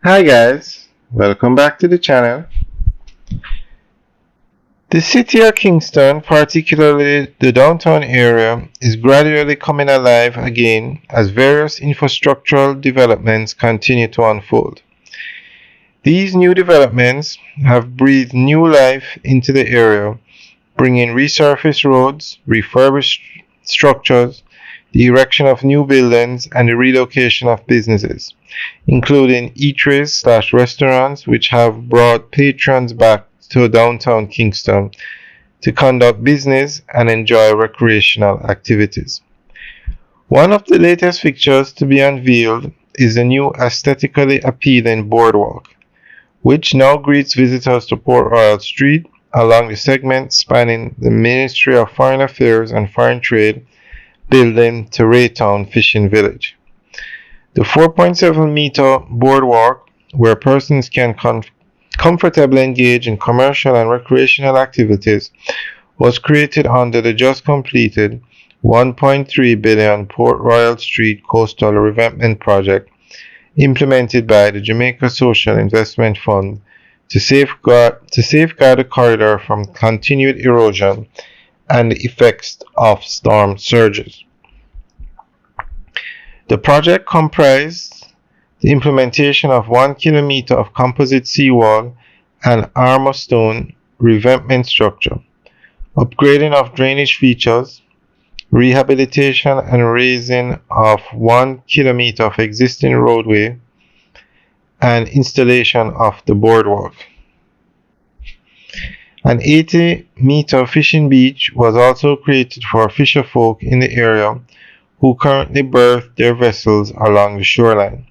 Hi guys, welcome back to the channel. The city of Kingston, particularly the downtown area, is gradually coming alive again as various infrastructural developments continue to unfold. These new developments have breathed new life into the area, bringing resurfaced roads, refurbished structures, the erection of new buildings, and the relocation of businesses, including eateries/restaurants, which have brought patrons back to downtown Kingston to conduct business and enjoy recreational activities. One of the latest fixtures to be unveiled is the new aesthetically appealing boardwalk, which now greets visitors to Port Royal Street along the segment spanning the Ministry of Foreign Affairs and Foreign Trade building to Raytown Fishing Village. The 4.7-meter boardwalk, where persons can comfortably engage in commercial and recreational activities, was created under the just completed $1.3 billion Port Royal Street Coastal Revampment Project implemented by the Jamaica Social Investment Fund to safeguard the corridor from continued erosion and the effects of storm surges. The project comprised the implementation of 1 kilometer of composite seawall and armor stone revampment structure, upgrading of drainage features, rehabilitation and raising of 1 kilometer of existing roadway, and installation of the boardwalk. An 80-meter fishing beach was also created for fisherfolk in the area who currently berth their vessels along the shoreline.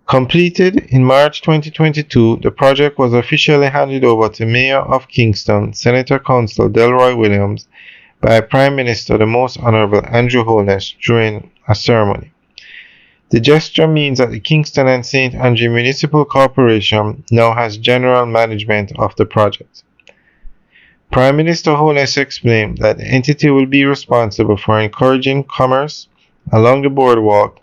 Completed in March 2022, the project was officially handed over to Mayor of Kingston, Senator Council Delroy Williams, by Prime Minister the Most Honorable Andrew Holness during a ceremony. The gesture means that the Kingston and St. Andrew Municipal Corporation now has general management of the project. Prime Minister Holness explained that the entity will be responsible for encouraging commerce along the boardwalk,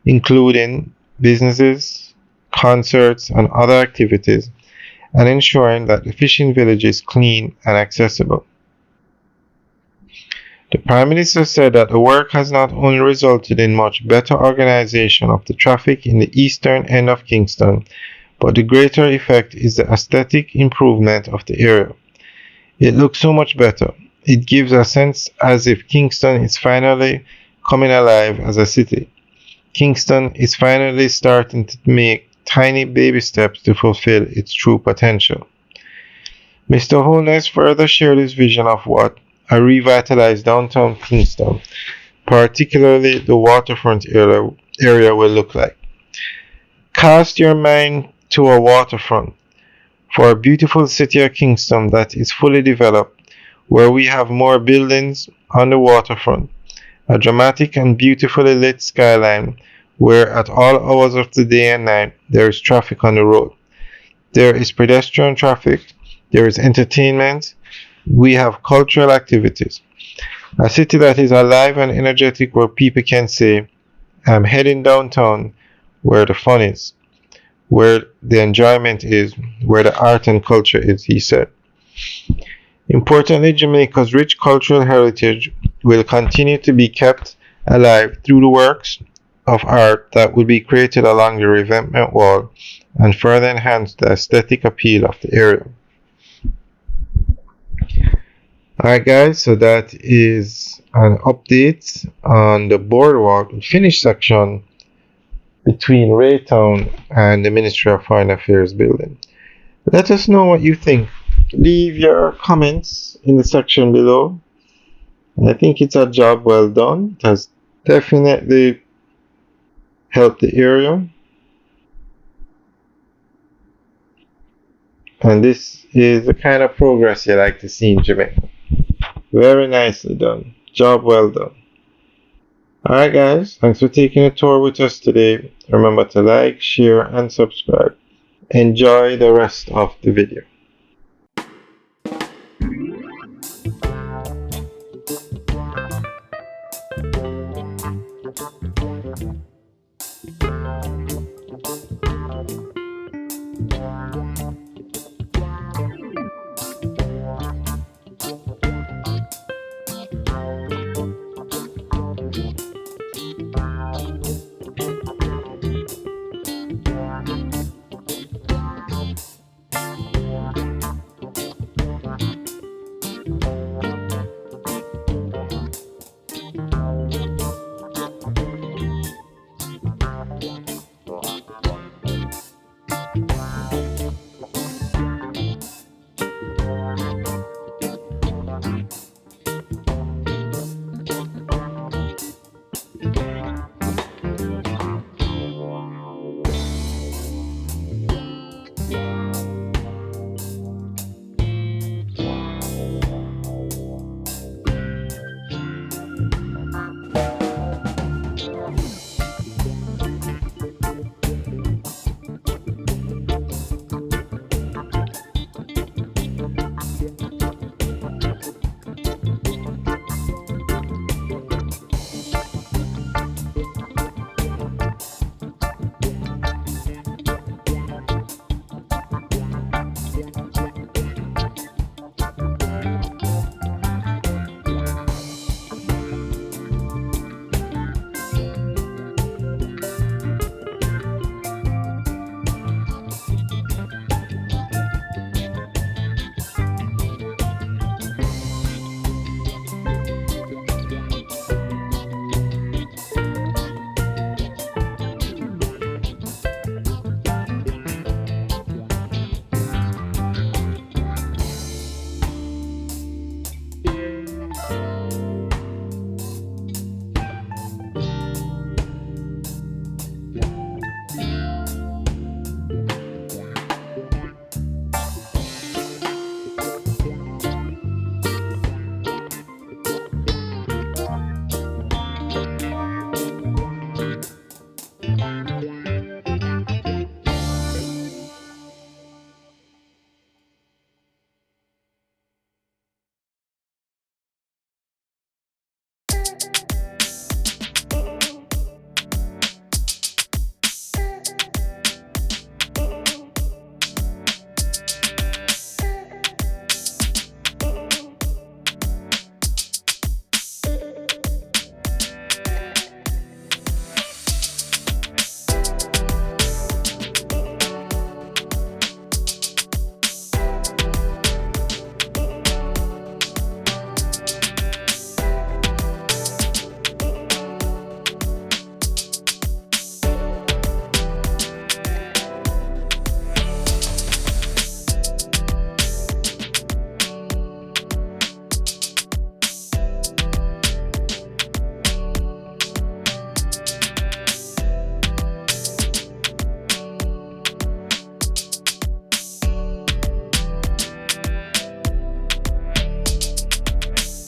including businesses, concerts, and other activities, and ensuring that the fishing village is clean and accessible. The Prime Minister said that the work has not only resulted in much better organization of the traffic in the eastern end of Kingston, but the greater effect is the aesthetic improvement of the area. It looks so much better. It gives a sense as if Kingston is finally coming alive as a city. Kingston is finally starting to make tiny baby steps to fulfill its true potential. Mr. Holness further shared his vision of what a revitalized downtown Kingston, particularly the waterfront area will look like. Cast your mind to a waterfront for a beautiful city of Kingston that is fully developed, where we have more buildings on the waterfront, a dramatic and beautifully lit skyline where at all hours of the day and night there is traffic on the road. There is pedestrian traffic, there is entertainment, we have cultural activities. A city that is alive and energetic where people can say, I'm heading downtown where the fun is, where the enjoyment is, where the art and culture is, he said. Importantly, Jamaica's rich cultural heritage will continue to be kept alive through the works of art that will be created along the revampment wall and further enhance the aesthetic appeal of the area. Alright guys, so that is an update on the boardwalk finish section between Raytown and the Ministry of Foreign Affairs building. Let us know what you think. Leave your comments in the section below. I think it's a job well done. It has definitely helped the area. And this is the kind of progress you like to see in Jamaica. Very nicely done. Job well done. Alright guys, thanks for taking a tour with us today. Remember to like, share, and subscribe. Enjoy the rest of the video.